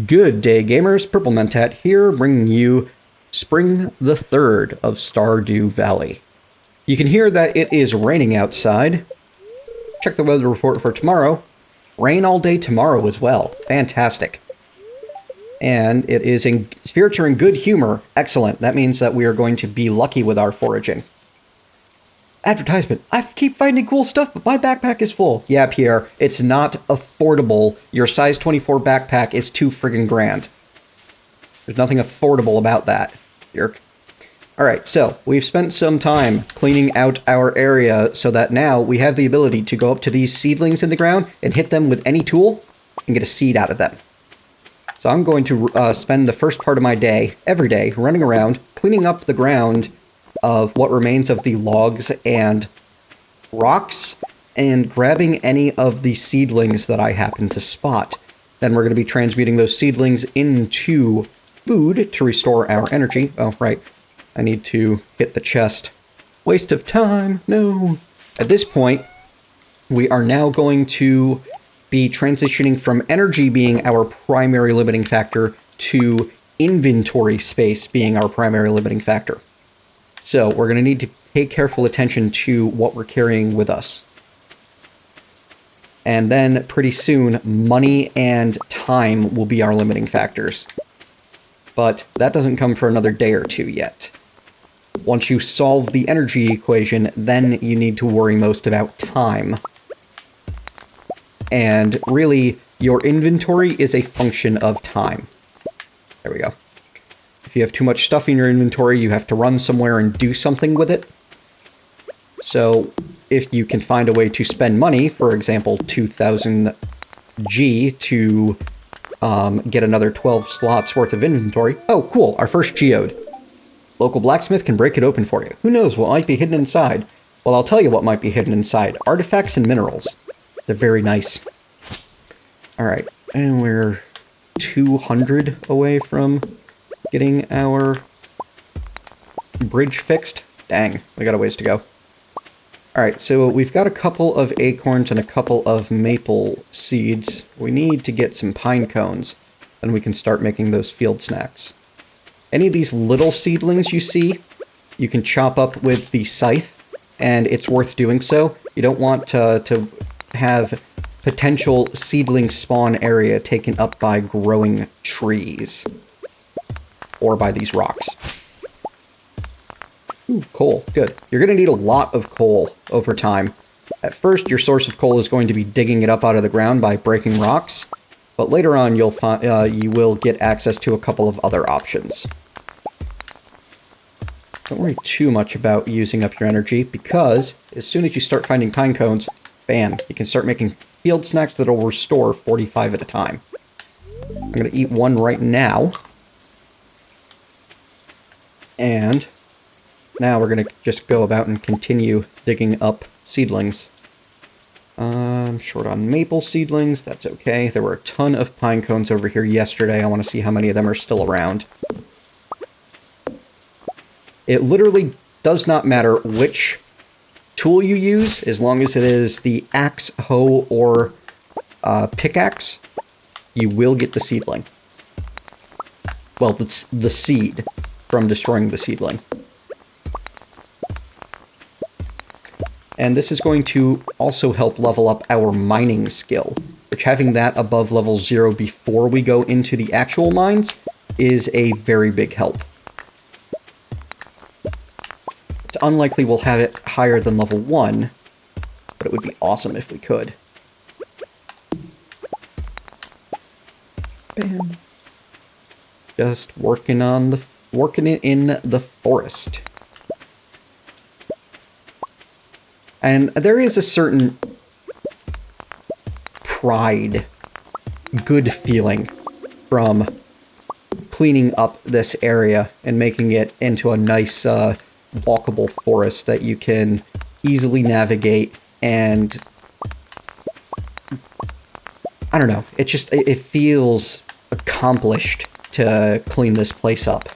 Good day, gamers. PurpleMentat here, bringing you Spring the 3rd of Stardew Valley. You can hear that it is raining outside. Check the weather report for tomorrow. Rain all day tomorrow as well. Fantastic. And it is in spirits are in good humor. Excellent. That means that we are going to be lucky with our foraging. Advertisement. I keep finding cool stuff, but my backpack is full. Yeah, Pierre, it's not affordable. Your size 24 backpack is too friggin' grand. There's nothing affordable about that, jerk. Alright, so we've spent some time cleaning out our area so that now we have the ability to go up to these seedlings in the ground and hit them with any tool and get a seed out of them. So I'm going to spend the first part of my day, every day, running around, cleaning up the ground of what remains of the logs and rocks, and grabbing any of the seedlings that I happen to spot. Then we're going to be transmuting those seedlings into food to restore our energy. Oh, right. I need to hit the chest. Waste of time. No. At this point, we are now going to be transitioning from energy being our primary limiting factor to inventory space being our primary limiting factor. So we're going to need to pay careful attention to what we're carrying with us. And then pretty soon, money and time will be our limiting factors. But that doesn't come for another day or two yet. Once you solve the energy equation, then you need to worry most about time. And really, your inventory is a function of time. There we go. If you have too much stuff in your inventory, you have to run somewhere and do something with it. So if you can find a way to spend money, for example, 2,000 G to get another 12 slots worth of inventory. Oh, cool, our first geode. Local blacksmith can break it open for you. Who knows what might be hidden inside? Well, I'll tell you what might be hidden inside. Artifacts and minerals. They're very nice. Alright, and we're 200 away from getting our bridge fixed. Dang, we got a ways to go. Alright, so we've got a couple of acorns and a couple of maple seeds. We need to get some pine cones, then we can start making those field snacks. Any of these little seedlings you see, you can chop up with the scythe, and it's worth doing so. You don't want to have potential seedling spawn area taken up by growing trees. Or by these rocks. Ooh, coal. Good. You're going to need a lot of coal over time. At first, your source of coal is going to be digging it up out of the ground by breaking rocks, but later on you'll find you will get access to a couple of other options. Don't worry too much about using up your energy, because as soon as you start finding pine cones, bam, you can start making field snacks that will restore 45 at a time. I'm going to eat one right now. And now we're going to just go about and continue digging up seedlings. I'm short on maple seedlings. That's okay. There were a ton of pine cones over here yesterday. I want to see how many of them are still around. It literally does not matter which tool you use, as long as it is the axe, hoe, or pickaxe, you will get the seedling. Well, the seed from destroying the seedling. And this is going to also help level up our mining skill, which having that above level 0 before we go into the actual mines is a very big help. It's unlikely we'll have it higher than level 1, but it would be awesome if we could. Bam. Just working it in the forest. And there is a certain pride, good feeling from cleaning up this area and making it into a nice walkable forest that you can easily navigate, and I don't know, it feels accomplished to clean this place up.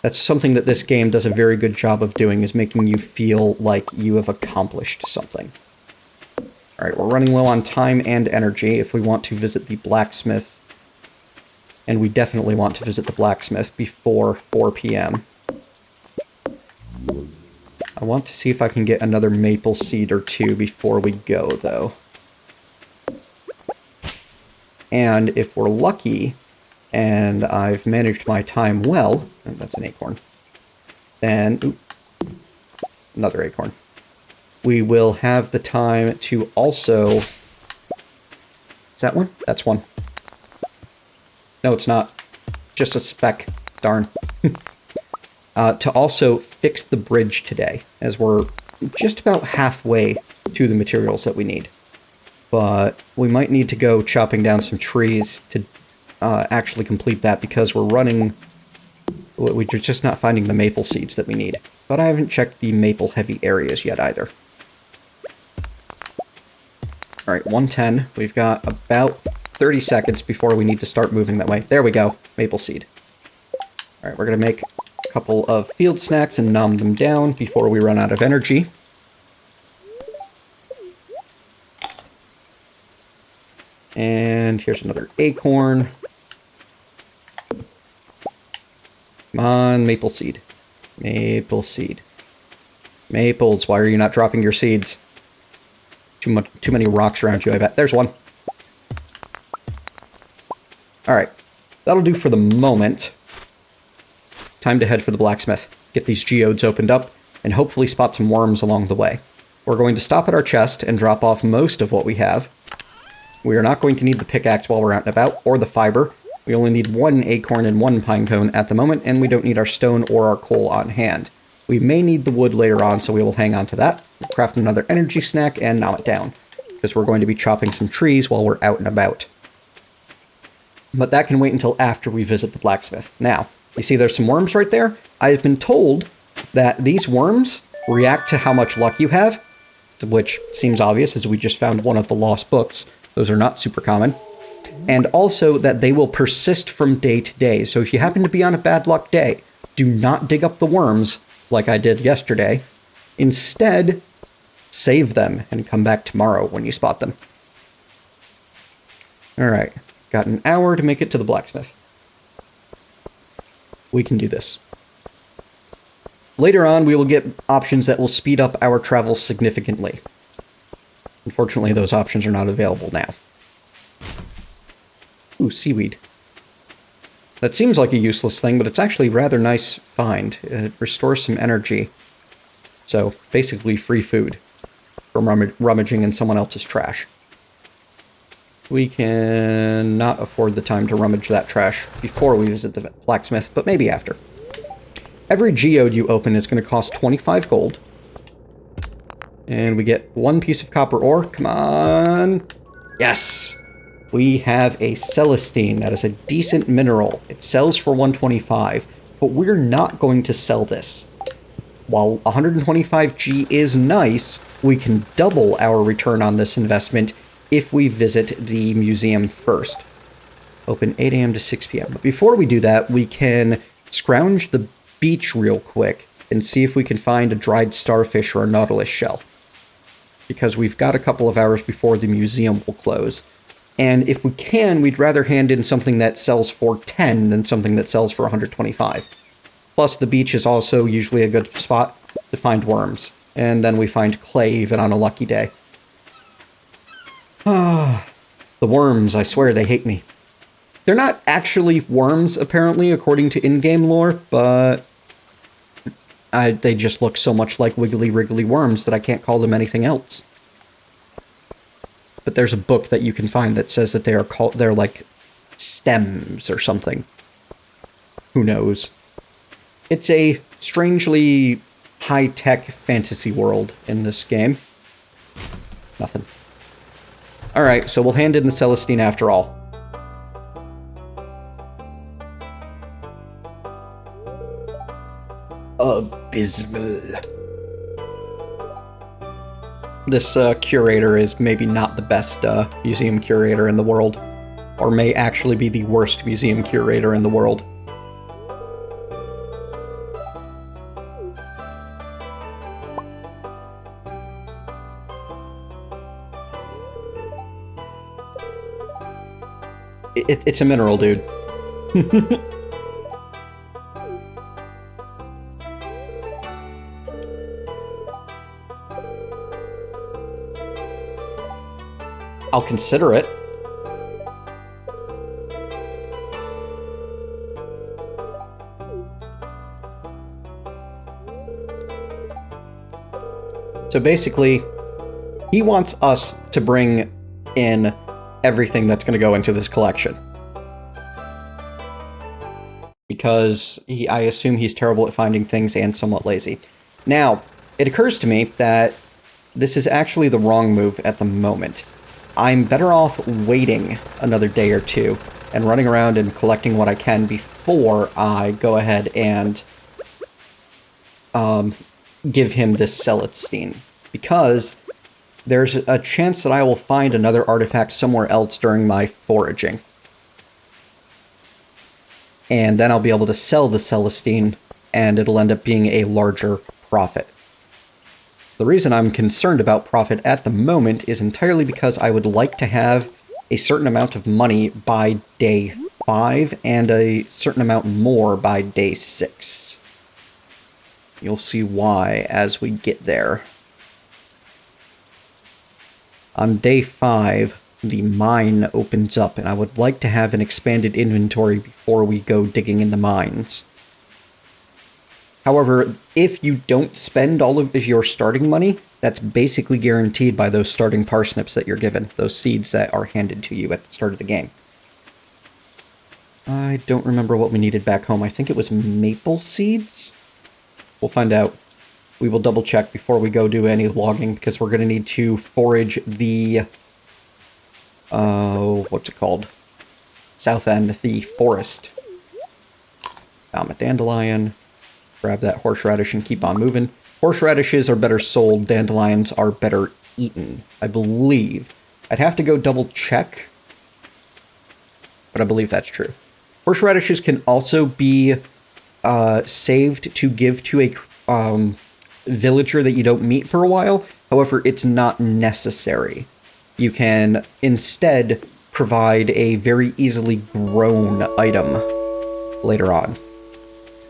That's something that this game does a very good job of doing, is making you feel like you have accomplished something. Alright, we're running low on time and energy if we want to visit the blacksmith. And we definitely want to visit the blacksmith before 4 p.m. I want to see if I can get another maple seed or two before we go, though. And if we're lucky, and I've managed my time well, and that's an acorn, then, ooh, another acorn. We will have the time to also, is that one? That's one. No, it's not. Just a speck. Darn. To also fix the bridge today, as we're just about halfway to the materials that we need. But we might need to go chopping down some trees to actually complete that, because we're just not finding the maple seeds that we need. But I haven't checked the maple-heavy areas yet either. Alright, 110. We've got about 30 seconds before we need to start moving that way. There we go. Maple seed. Alright, we're going to make a couple of field snacks and nom them down before we run out of energy. And here's another acorn. Come on, maple seed. Maple seed. Maples, why are you not dropping your seeds? Too many rocks around you, I bet. There's one. Alright. That'll do for the moment. Time to head for the blacksmith. Get these geodes opened up, and hopefully spot some worms along the way. We're going to stop at our chest and drop off most of what we have. We are not going to need the pickaxe while we're out and about, or the fiber. We only need 1 acorn and 1 pine cone at the moment, and we don't need our stone or our coal on hand. We may need the wood later on, so we will hang on to that. We'll craft another energy snack and nom it down, because we're going to be chopping some trees while we're out and about. But that can wait until after we visit the blacksmith. Now, you see there's some worms right there? I've been told that these worms react to how much luck you have, which seems obvious as we just found one of the lost books. Those are not super common. And also that they will persist from day to day. So if you happen to be on a bad luck day, do not dig up the worms like I did yesterday. Instead, save them and come back tomorrow when you spot them. Alright, got an hour to make it to the blacksmith. We can do this. Later on, we will get options that will speed up our travel significantly. Unfortunately, those options are not available now. Ooh, seaweed. That seems like a useless thing, but it's actually a rather nice find. It restores some energy. So, basically free food from rummaging in someone else's trash. We can not afford the time to rummage that trash before we visit the blacksmith, but maybe after. Every geode you open is going to cost 25 gold. And we get 1 piece of copper ore. Come on. Yes! We have a celestine. That is a decent mineral. It sells for 125, but we're not going to sell this. While 125G is nice, we can double our return on this investment if we visit the museum first. Open 8 a.m. to 6 p.m. But before we do that, we can scrounge the beach real quick and see if we can find a dried starfish or a nautilus shell. Because we've got a couple of hours before the museum will close. And if we can, we'd rather hand in something that sells for 10 than something that sells for 125. Plus, the beach is also usually a good spot to find worms. And then we find clay even on a lucky day. Ah, the worms, I swear they hate me. They're not actually worms, apparently, according to in-game lore, but they just look so much like wiggly wriggly worms that I can't call them anything else. But there's a book that you can find that says that they're like stems or something. Who knows? It's a strangely high-tech fantasy world in this game. Nothing. Alright, so we'll hand in the Celestine after all. Abysmal. This curator is maybe not the best museum curator in the world, or may actually be the worst museum curator in the world. It's a mineral, dude. I'll consider it. So basically, he wants us to bring in everything that's going to go into this collection. Because I assume he's terrible at finding things and somewhat lazy. Now, it occurs to me that this is actually the wrong move at the moment. I'm better off waiting another day or two and running around and collecting what I can before I go ahead and give him this Celestine, because there's a chance that I will find another artifact somewhere else during my foraging. And then I'll be able to sell the Celestine, and it'll end up being a larger profit. The reason I'm concerned about profit at the moment is entirely because I would like to have a certain amount of money by day 5 and a certain amount more by day 6. You'll see why as we get there. On day 5, the mine opens up, and I would like to have an expanded inventory before we go digging in the mines. However, if you don't spend all of your starting money, that's basically guaranteed by those starting parsnips that you're given, those seeds that are handed to you at the start of the game. I don't remember what we needed back home. I think it was maple seeds? We'll find out. We will double check before we go do any logging, because we're going to need to forage the... what's it called? South end, the forest. Found a dandelion. Grab that horseradish and keep on moving. Horseradishes are better sold, dandelions are better eaten, I believe. I'd have to go double check, but I believe that's true. Horseradishes can also be saved to give to a villager that you don't meet for a while. However, it's not necessary. You can instead provide a very easily grown item later on.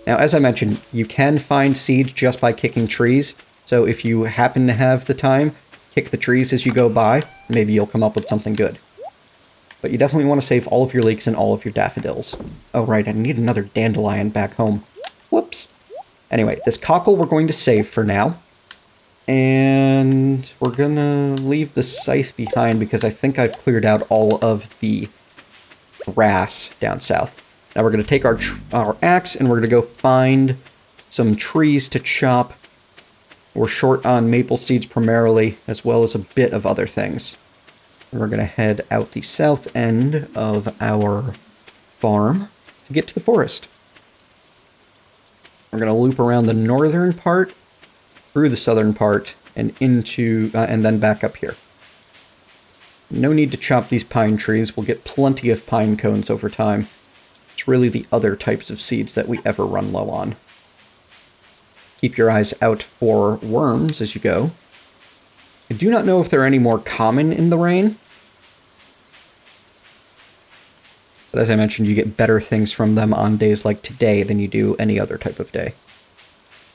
Now, as I mentioned, you can find seeds just by kicking trees, so if you happen to have the time, kick the trees as you go by, maybe you'll come up with something good. But you definitely want to save all of your leeks and all of your daffodils. Oh right, I need another dandelion back home. Whoops. Anyway, this cockle we're going to save for now. And we're gonna leave the scythe behind because I think I've cleared out all of the grass down south. Now we're going to take our axe and we're going to go find some trees to chop. We're short on maple seeds primarily, as well as a bit of other things. And we're going to head out the south end of our farm to get to the forest. We're going to loop around the northern part, through the southern part, and into, and then back up here. No need to chop these pine trees. We'll get plenty of pine cones over time. It's really the other types of seeds that we ever run low on. Keep your eyes out for worms as you go. I do not know if they're any more common in the rain. But as I mentioned, you get better things from them on days like today than you do any other type of day.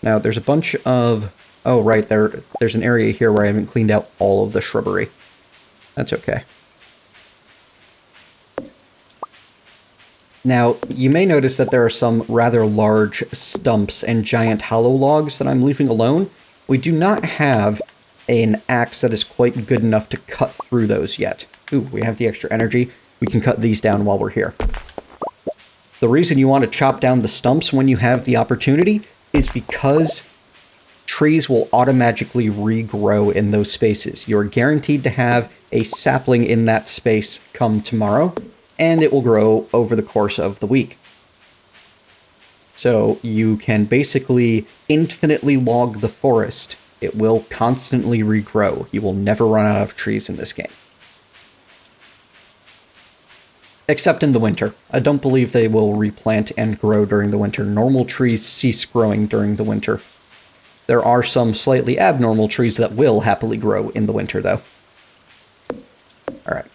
Now, there's a bunch of... Oh, right, there's an area here where I haven't cleaned out all of the shrubbery. That's okay. Now, you may notice that there are some rather large stumps and giant hollow logs that I'm leaving alone. We do not have an axe that is quite good enough to cut through those yet. Ooh, we have the extra energy. We can cut these down while we're here. The reason you want to chop down the stumps when you have the opportunity is because trees will automatically regrow in those spaces. You're guaranteed to have a sapling in that space come tomorrow, and it will grow over the course of the week. So you can basically infinitely log the forest. It will constantly regrow. You will never run out of trees in this game. Except in the winter. I don't believe they will replant and grow during the winter. Normal trees cease growing during the winter. There are some slightly abnormal trees that will happily grow in the winter, though. Alright.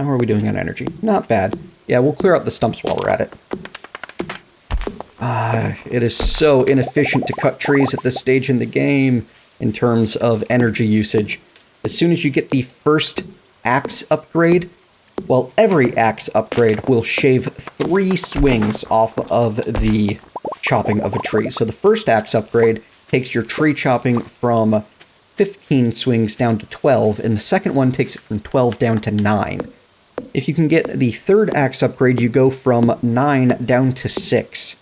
How are we doing on energy? Not bad. Yeah, we'll clear out the stumps while we're at it. It is so inefficient to cut trees at this stage in the game in terms of energy usage. As soon as you get the first axe upgrade, well, every axe upgrade will shave 3 swings off of the chopping of a tree. So the first axe upgrade takes your tree chopping from 15 swings down to 12, and the second one takes it from 12 down to 9. If you can get the third axe upgrade, you go from 9 down to 6.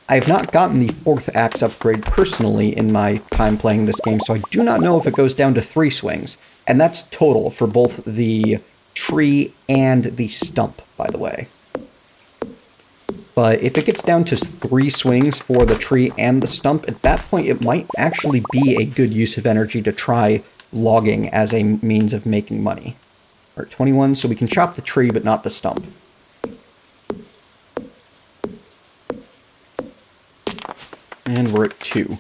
I have not gotten the 4th axe upgrade personally in my time playing this game, so I do not know if it goes down to 3 swings. And that's total for both the tree and the stump, by the way. But if it gets down to 3 swings for the tree and the stump, at that point it might actually be a good use of energy to try logging as a means of making money. We're at 21, so we can chop the tree but not the stump. And we're at 2.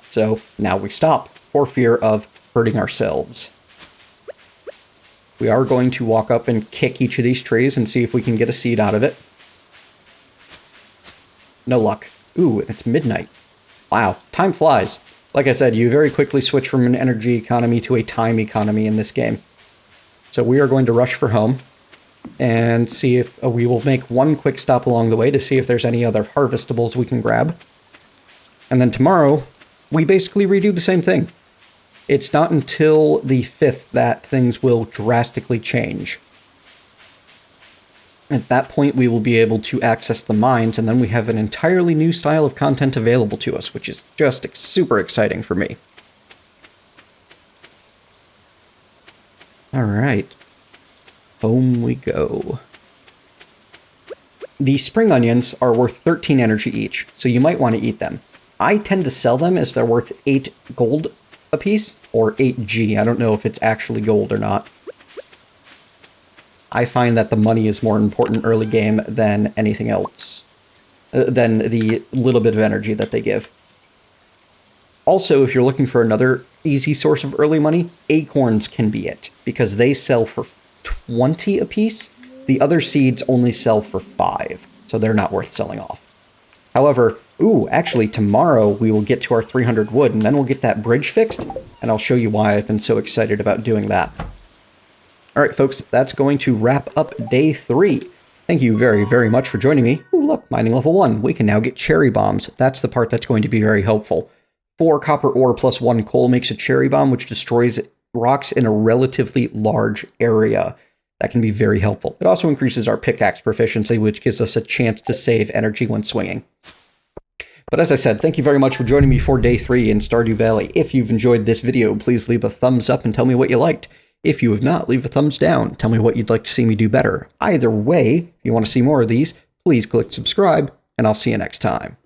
So now we stop for fear of hurting ourselves. We are going to walk up and kick each of these trees and see if we can get a seed out of it. No luck. Ooh, it's midnight. Wow, time flies. Like I said, you very quickly switch from an energy economy to a time economy in this game. So we are going to rush for home and see if we will make one quick stop along the way to see if there's any other harvestables we can grab. And then tomorrow, we basically redo the same thing. It's not until the 5th that things will drastically change. At that point, we will be able to access the mines, and then we have an entirely new style of content available to us, which is just super exciting for me. Alright. Home we go. The spring onions are worth 13 energy each, so you might want to eat them. I tend to sell them as they're worth 8 gold apiece, or 8G. I don't know if it's actually gold or not. I find that the money is more important early game than anything else, than the little bit of energy that they give. Also, if you're looking for another easy source of early money, acorns can be it, because they sell for 20 apiece. The other seeds only sell for 5, so they're not worth selling off. However, actually tomorrow we will get to our 300 wood, and then we'll get that bridge fixed, and I'll show you why I've been so excited about doing that. Alright folks, that's going to wrap up day 3. Thank you very, very much for joining me. Ooh, look, mining level 1. We can now get cherry bombs. That's the part that's going to be very helpful. 4 copper ore plus 1 coal makes a cherry bomb, which destroys rocks in a relatively large area. That can be very helpful. It also increases our pickaxe proficiency, which gives us a chance to save energy when swinging. But as I said, thank you very much for joining me for day 3 in Stardew Valley. If you've enjoyed this video, please leave a thumbs up and tell me what you liked. If you have not, leave a thumbs down. Tell me what you'd like to see me do better. Either way, if you want to see more of these, please click subscribe, and I'll see you next time.